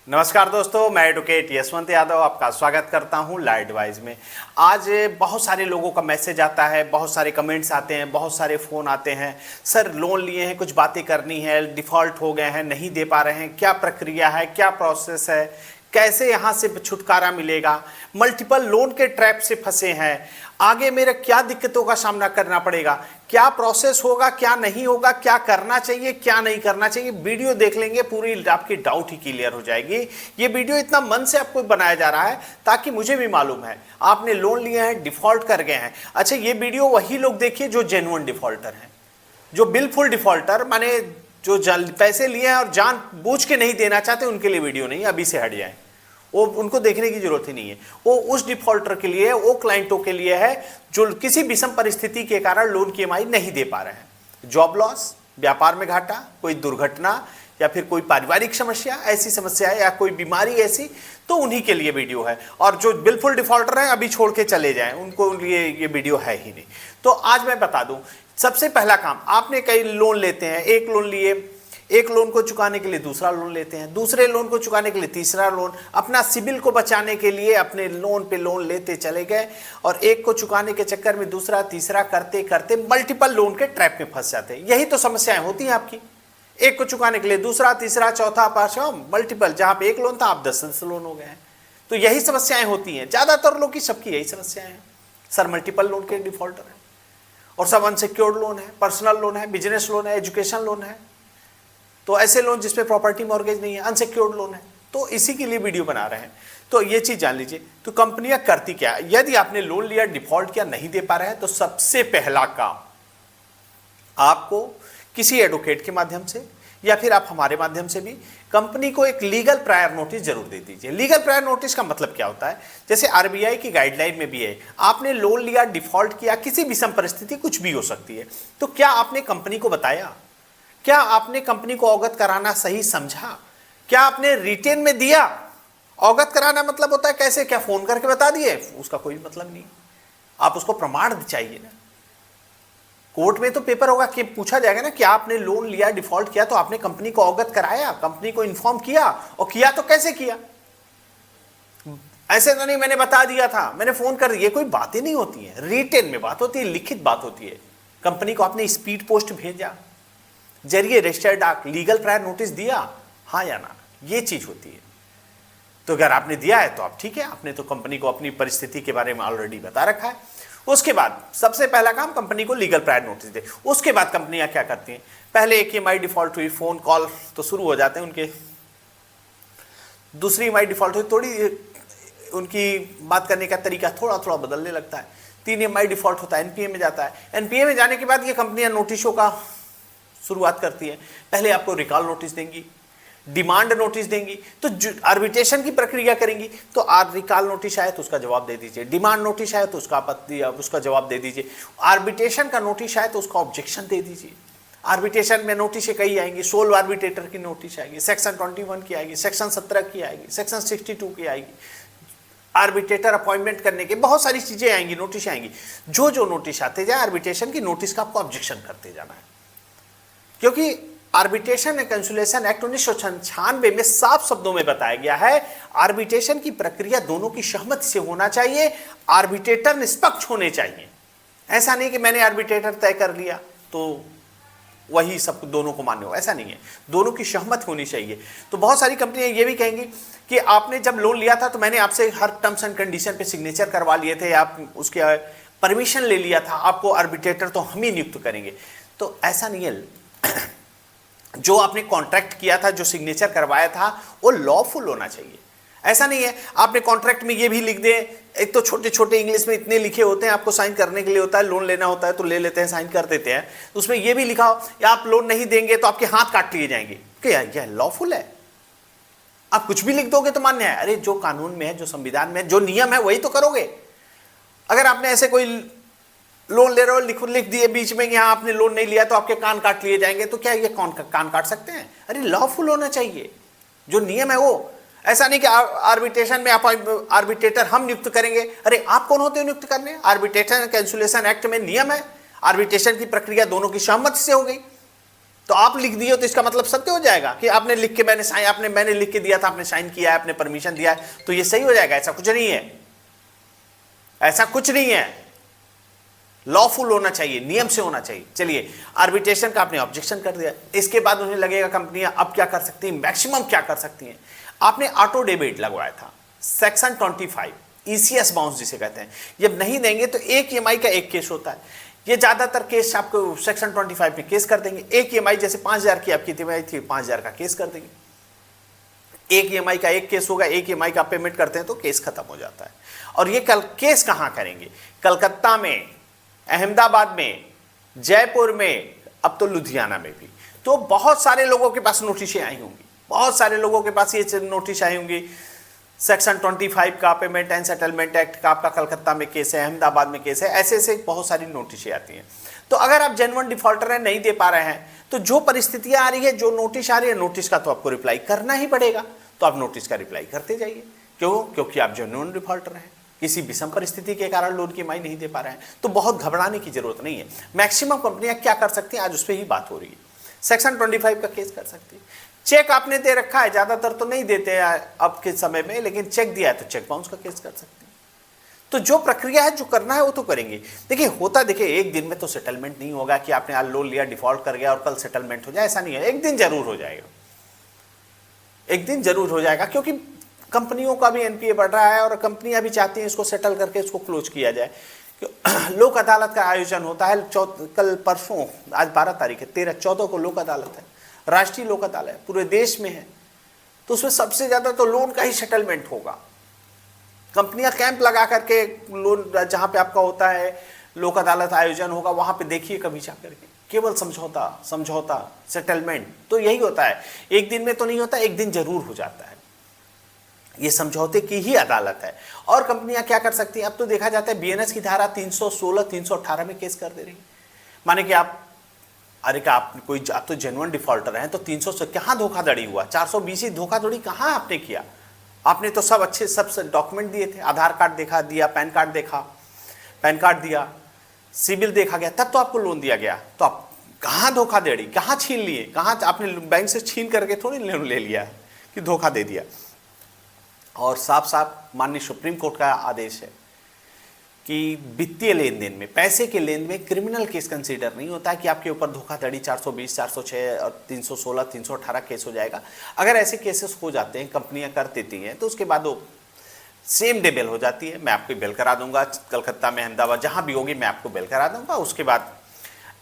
नमस्कार दोस्तों, मैं एडवोकेट यशवंत यादव आपका स्वागत करता हूं लॉ एडवाइस में। आज बहुत सारे लोगों का मैसेज आता है, बहुत सारे कमेंट्स आते हैं, बहुत सारे फ़ोन आते हैं। सर लोन लिए हैं, कुछ बातें करनी है, डिफ़ॉल्ट हो गए हैं, नहीं दे पा रहे हैं, क्या प्रक्रिया है, क्या प्रोसेस है, कैसे यहाँ से छुटकारा मिलेगा, मल्टीपल लोन के ट्रैप से फंसे हैं, आगे मेरे क्या दिक्कतों का सामना करना पड़ेगा, क्या प्रोसेस होगा, क्या नहीं होगा, क्या करना चाहिए, क्या नहीं करना चाहिए। वीडियो देख लेंगे, पूरी आपकी डाउट ही क्लियर हो जाएगी। ये वीडियो इतना मन से आपको बनाया जा रहा है ताकि मुझे भी मालूम है आपने लोन लिया है, डिफॉल्ट कर गए हैं। अच्छा, ये वीडियो वही लोग देखिए जो जेन्युइन डिफॉल्टर हैं, जो बिल्कुल डिफॉल्टर माने जो पैसे लिए हैं और जान बूझ के नहीं देना चाहते, उनके लिए वीडियो नहीं, अभी से हट जाए। वो उनको देखने की जरूरत ही नहीं है। वो उस डिफॉल्टर के लिए, वो क्लाइंटों के लिए है जो किसी विषम परिस्थिति के कारण लोन की ईएमआई नहीं दे पा रहे हैं। जॉब लॉस, व्यापार में घाटा, कोई दुर्घटना या फिर कोई पारिवारिक समस्या, ऐसी समस्या है या कोई बीमारी ऐसी, तो उन्हीं के लिए वीडियो है। और जो बिल्कुल डिफॉल्टर हैं अभी छोड़ के चले जाएं, उनको लिए ये वीडियो है ही नहीं। तो आज मैं बता दूं, सबसे पहला काम, आपने कई लोन लेते हैं, एक लोन लिए, एक लोन को चुकाने के लिए दूसरा लोन लेते हैं, दूसरे लोन को चुकाने के लिए तीसरा लोन, अपना सिबिल को बचाने के लिए अपने लोन पे लोन लेते चले गए और एक को चुकाने के चक्कर में दूसरा तीसरा करते करते मल्टीपल लोन के ट्रैप में फंस जाते हैं। यही तो समस्याएं होती हैं आपकी। एक को चुकाने के लिए दूसरा तीसरा चौथा पांचवा मल्टीपल, जहां पे एक लोन था आप 10 लोन हो गए हैं। तो यही समस्याएं होती हैं ज्यादातर लोग की, सबकी यही समस्याएं हैं। सर मल्टीपल लोन के डिफॉल्टर है और सब अनसिक्योर्ड लोन है, पर्सनल लोन है, बिजनेस लोन है, एजुकेशन लोन है, तो ऐसे लोन जिसपे प्रॉपर्टी मॉर्गेज नहीं है, अनसिक्योर्ड लोन है। तो इसी के लिए वीडियो बना रहे हैं। तो ये चीज जान लीजिए। तो कंपनियां करती क्या है, यदि आपने लोन लिया, डिफॉल्ट किया, नहीं दे पा रहे हैं, तो सबसे पहला काम आपको किसी एडवोकेट के माध्यम से या फिर आप हमारे माध्यम से भी कंपनी को एक लीगल प्रायर नोटिस जरूर दे दीजिए। लीगल प्रायर नोटिस का मतलब क्या होता है, जैसे आरबीआई की गाइडलाइन में भी है, आपने लोन लिया, डिफॉल्ट किया, किसी विषम परिस्थिति कुछ भी हो सकती है, तो क्या आपने कंपनी को बताया, क्या आपने कंपनी को अवगत कराना सही समझा, क्या आपने रिटेन में दिया। अवगत कराना मतलब होता है कैसे, क्या फोन करके बता दिए, उसका कोई मतलब नहीं। आप उसको प्रमाण चाहिए ना। कोर्ट में तो पेपर होगा कि पूछा जाएगा ना कि आपने लोन लिया, डिफॉल्ट किया, तो आपने कंपनी को अवगत कराया, कंपनी को इन्फॉर्म किया, और किया तो कैसे किया। ऐसे तो नहीं मैंने बता दिया था, मैंने फोन कर दिया, कोई बातें नहीं होती है। रिटेन में बात होती है, लिखित बात होती है। कंपनी को आपने स्पीड पोस्ट भेजा, जरिए रजिस्टर्ड डाक, लीगल प्रायर नोटिस दिया, हाँ या ना, ये चीज होती है। तो अगर आपने दिया है तो आप ठीक है, आपने तो कंपनी को अपनी परिस्थिति के बारे में ऑलरेडी बता रखा है। उसके बाद सबसे पहला काम कंपनी को लीगल प्रायर नोटिस दे। उसके बाद कंपनियां क्या करती हैं, पहले एक ईएमआई डिफॉल्ट हुई, फोन कॉल तो शुरू हो जाते हैं उनके, दूसरी ईएमआई डिफॉल्ट हुई, थोड़ी उनकी बात करने का तरीका थोड़ा थोड़ा बदलने लगता है। 3 ईएमआई डिफॉल्ट होता है, एनपीए में जाता है। एनपीए में जाने के बाद ये कंपनियां नोटिसों का शुरुआत करती है। पहले आपको रिकॉल नोटिस देंगी, डिमांड नोटिस देंगी, तो आर्बिट्रेशन की प्रक्रिया करेंगी। तो रिकॉल नोटिस आए तो उसका जवाब दे दीजिए, डिमांड नोटिस आए तो उसका आपत्ति उसका जवाब दे दीजिए, आर्बिट्रेशन का नोटिस आए तो उसका ऑब्जेक्शन दे दीजिए। आर्बिट्रेशन में नोटिस कई आएंगी, सोल आर्बिट्रेटर की नोटिस आएगी, सेक्शन 21 की आएगी, सेक्शन 17 की आएगी, सेक्शन 62 की आएगी, आर्बिट्रेटर अपॉइंटमेंट करने के बहुत सारी चीजें आएंगी, नोटिस आएंगी। जो जो नोटिस आते जाए आर्बिट्रेशन की नोटिस का आपको ऑब्जेक्शन करते जाना है। क्योंकि आर्बिट्रेशन एंड कंसोलिडेशन एक्ट 1996 में साफ शब्दों में बताया गया है, आर्बिट्रेशन की प्रक्रिया दोनों की सहमति से होना चाहिए, आर्बिट्रेटर निष्पक्ष होने चाहिए। ऐसा नहीं कि मैंने आर्बिट्रेटर तय कर लिया तो वही सब दोनों को मान्य हो, ऐसा नहीं है। दोनों की सहमति होनी चाहिए। तो बहुत सारी कंपनियां ये भी कहेंगी कि आपने जब लोन लिया था तो मैंने आपसे हर टर्म्स एंड कंडीशन पे सिग्नेचर करवा लिए थे, आप उसके परमिशन ले लिया था, आपको आर्बिट्रेटर तो हम ही नियुक्त करेंगे। तो ऐसा नहीं है। जो आपने कॉन्ट्रैक्ट किया था, जो सिग्नेचर करवाया था, वो लॉफुल होना चाहिए। ऐसा नहीं है आपने कॉन्ट्रैक्ट में ये भी लिख दे, एक तो छोटे छोटे इंग्लिश में इतने लिखे होते हैं, आपको साइन करने के लिए होता है, लोन लेना होता है तो ले लेते हैं, साइन कर देते हैं, उसमें ये भी लिखा हो या आप लोन नहीं देंगे तो आपके हाथ काट लिए जाएंगे, क्या यह लॉफुल है? आप कुछ भी लिख दोगे तो मान्य है? अरे जो कानून में है, जो संविधान में, जो नियम है वही तो करोगे। अगर आपने ऐसे कोई लोन ले रहे हो, लिख दिए बीच में यहाँ आपने लोन नहीं लिया तो आपके कान काट लिए जाएंगे, तो क्या ये कान काट सकते हैं? अरे लॉफुल होना चाहिए, जो नियम है वो। ऐसा नहीं कि आर्बिट्रेशन में आप आर्बिट्रेटर हम नियुक्त करेंगे। अरे आप कौन होते हो नियुक्त करने? आर्बिट्रेशन कैंसुलेशन एक्ट में नियम है, आर्बिट्रेशन की प्रक्रिया दोनों की सहमति से हो गई। तो आप लिख दिए तो इसका मतलब सत्य हो जाएगा कि आपने लिख के मैंने लिख के दिया था, आपने साइन किया है, आपने परमिशन दिया है, तो ये सही हो जाएगा? ऐसा कुछ नहीं है, ऐसा कुछ नहीं है। लॉफुल होना चाहिए, नियम से होना चाहिए। चलिए, आर्बिट्रेशन का आपने ऑब्जेक्शन कर दिया, इसके बाद उन्हें लगेगा कंपनियां अब क्या कर सकती हैं, मैक्सिमम क्या कर सकती हैं। आपने ऑटो डेबिट लगवाया था, सेक्शन 25 ईसीएस बाउंस जिसे कहते हैं, जब नहीं देंगे तो एक ईएमआई का एक केस होता है। ये ज्यादातर केस आपको सेक्शन 25 में केस कर देंगे। एक ईएमआई जैसे 5000 की आपकी ईएमआई थी, 5000 का केस कर देंगे। एक ईएमआई का एक केस होगा, एक ईएमआई का पेमेंट करते हैं तो केस खत्म हो जाता है। और ये केस कहां करेंगे? कलकत्ता में, अहमदाबाद में, जयपुर में, अब तो लुधियाना में भी। तो बहुत सारे लोगों के पास नोटिसें आई होंगी, बहुत सारे लोगों के पास ये नोटिस आई होंगी। सेक्शन 25 का, पेमेंट एंड सेटलमेंट एक्ट का आपका कलकत्ता में केस है, अहमदाबाद में केस है, ऐसे ऐसे बहुत सारी नोटिसें आती हैं। तो अगर आप जेन्युइन डिफॉल्टर हैं, नहीं दे पा रहे हैं, तो जो परिस्थितियां आ रही है, जो नोटिस आ रही है, नोटिस का तो आपको रिप्लाई करना ही पड़ेगा। तो आप नोटिस का रिप्लाई करते जाइए। क्यों? क्योंकि आप जेन्युइन डिफॉल्टर हैं, किसी विषम परिस्थिति के कारण लोन की ईएमआई नहीं दे पा रहे हैं, तो बहुत घबराने की जरूरत नहीं है। मैक्सिमम कंपनियां क्या कर सकती हैं, आज उस पर ही बात हो रही है। सेक्शन 25 का केस कर सकती है। चेक आपने दे रखा है, ज्यादातर तो नहीं देते अब के समय में, लेकिन चेक दिया है तो चेक बाउंस का केस कर सकते हैं। तो जो प्रक्रिया है, जो करना है वो तो करेंगे। देखिए एक दिन में तो सेटलमेंट नहीं होगा कि आपने आज लोन लिया, डिफॉल्ट कर गया और कल सेटलमेंट हो जाए, ऐसा नहीं है। एक दिन जरूर हो जाएगा, एक दिन जरूर हो जाएगा, क्योंकि कंपनियों का भी एनपीए बढ़ रहा है और कंपनियां भी चाहती हैं इसको सेटल करके इसको क्लोज किया जाए। लोक अदालत का आयोजन होता है कल परसों, आज 12 तारीख है, 13-14 को लोक अदालत है, राष्ट्रीय लोक अदालत पूरे देश में है। तो उसमें सबसे ज्यादा तो लोन का ही सेटलमेंट होगा। कंपनियां कैंप लगा करके लोन जहां पे आपका होता है, लोक अदालत आयोजन होगा, वहां पे देखिए कभी जाकर के, केवल समझौता समझौता सेटलमेंट। तो यही होता है, एक दिन में तो नहीं होता, एक दिन जरूर हो जाता है। ये समझौते की ही अदालत है। और कंपनियां क्या कर सकती हैं, अब तो देखा जाता है बीएनएस की धारा 316, 318 में केस कर दे रही है। माने कि आप तो जेन्युइन डिफॉल्टर हैं, तो 300 से कहां धोखाधड़ी हुआ, 420 धोखाधड़ी कहां आपने किया? आपने तो सब अच्छे सब डॉक्यूमेंट दिए थे, आधार कार्ड दिया, पैन कार्ड दिया, सिबिल देखा गया, तब तो आपको लोन दिया गया। तो आप कहां धोखाधड़ी, कहां छीन लिए, कहां आपने बैंक से छीन करके थोड़ी लोन ले लिया कि धोखा दे दिया। और साफ साफ माननीय सुप्रीम कोर्ट का आदेश है कि वित्तीय लेन देन में, पैसे के लेन में क्रिमिनल केस कंसीडर नहीं होता है कि आपके ऊपर धोखाधड़ी 420, 406 और 316, 318 केस हो जाएगा। अगर ऐसे केसेस हो जाते हैं, कंपनियां कर देती हैं, तो उसके बाद वो सेम डे बेल हो जाती है। मैं आपको बेल करा दूंगा, कलकत्ता में, अहमदाबाद, जहां भी होगी मैं आपको बेल करा दूंगा। उसके बाद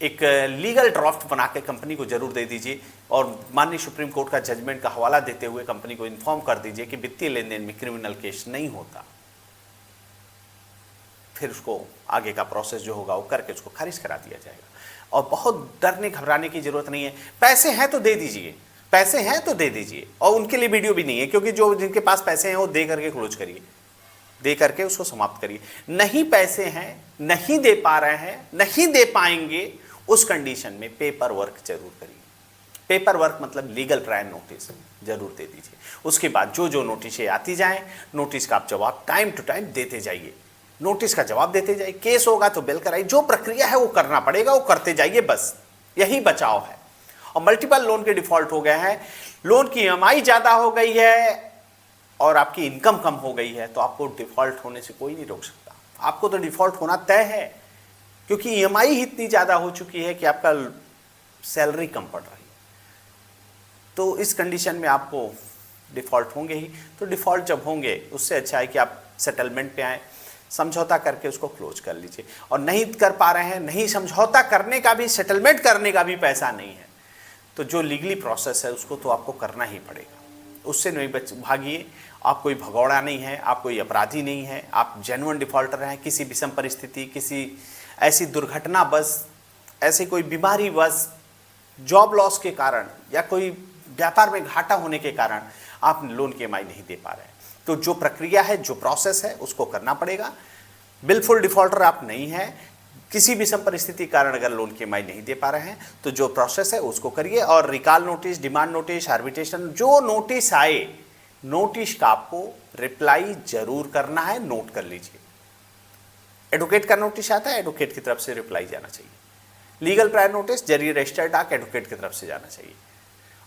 एक लीगल ड्राफ्ट बना के कंपनी को जरूर दे दीजिए और माननीय सुप्रीम कोर्ट का जजमेंट का हवाला देते हुए कंपनी को इन्फॉर्म कर दीजिए कि वित्तीय लेन देन में क्रिमिनल केस नहीं होता। फिर उसको आगे का प्रोसेस जो होगा वो करके उसको खारिज करा दिया जाएगा। और बहुत डरने घबराने की जरूरत नहीं है। पैसे हैं तो दे दीजिए, पैसे हैं तो दे दीजिए। और उनके लिए वीडियो भी नहीं है, क्योंकि जो जिनके पास पैसे हैं वो दे करके क्लोज करिए, दे करके उसको समाप्त करिए। नहीं पैसे हैं, नहीं दे पा रहे हैं, नहीं दे पाएंगे, उस कंडीशन में पेपर वर्क जरूर करिए। पेपर वर्क मतलब लीगल ट्रायल नोटिस जरूर दे दीजिए। उसके बाद जो जो नोटिसें आती जाएं, नोटिस का आप जवाब टाइम टू टाइम देते जाइए, नोटिस का जवाब देते जाइए। केस होगा तो बेल कराइए, जो प्रक्रिया है वो करना पड़ेगा, वो करते जाइए, बस यही बचाव है। और मल्टीपल लोन के डिफॉल्ट हो गए हैं, लोन की ईएमआई ज्यादा हो गई है और आपकी इनकम कम हो गई है, तो आपको डिफॉल्ट होने से कोई नहीं रोक सकता। आपको तो डिफॉल्ट होना तय है, क्योंकि ईएमआई ही इतनी ज्यादा हो चुकी है कि आपका सैलरी कम पड़ रही है। तो इस कंडीशन में आपको डिफॉल्ट होंगे ही। तो डिफॉल्ट जब होंगे, उससे अच्छा है कि आप सेटलमेंट पे आए, समझौता करके उसको क्लोज कर लीजिए। और नहीं कर पा रहे हैं, नहीं समझौता करने का भी, सेटलमेंट करने का भी पैसा नहीं है, तो जो लीगली प्रोसेस है उसको तो आपको करना ही पड़ेगा। उससे नहीं भागिए। आप कोई भगौड़ा नहीं है, आप कोई अपराधी नहीं है, आप जेन्युइन डिफॉल्टर हैं। किसी विषम परिस्थिति, किसी ऐसी दुर्घटना बस, ऐसी कोई बीमारी बस, जॉब लॉस के कारण या कोई व्यापार में घाटा होने के कारण आप लोन की ईएमआई नहीं दे पा रहे हैं, तो जो प्रक्रिया है, जो प्रोसेस है, उसको करना पड़ेगा। बिल्कुल डिफॉल्टर आप नहीं हैं, किसी भी सम परिस्थिति के कारण अगर लोन की ईएमआई नहीं दे पा रहे हैं, तो जो प्रोसेस है उसको करिए। और recall notice, demand notice, arbitration, जो नोटिस आए, नोटिस का आपको रिप्लाई जरूर करना है, नोट कर लीजिए। एडवोकेट का नोटिस आता है, एडवोकेट की तरफ से रिप्लाई जाना चाहिए। लीगल प्रायर नोटिस जरिए रजिस्टर्ड डाक एडवोकेट की तरफ से जाना चाहिए।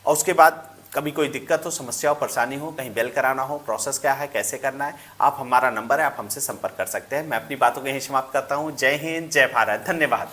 और उसके बाद कभी कोई दिक्कत हो, समस्या हो, परेशानी हो, कहीं बेल कराना हो, प्रोसेस क्या है, कैसे करना है, आप हमारा नंबर है, आप हमसे संपर्क कर सकते हैं। मैं अपनी बातों को यहीं समाप्त करता हूँ। जय हिंद, जय भारत, धन्यवाद।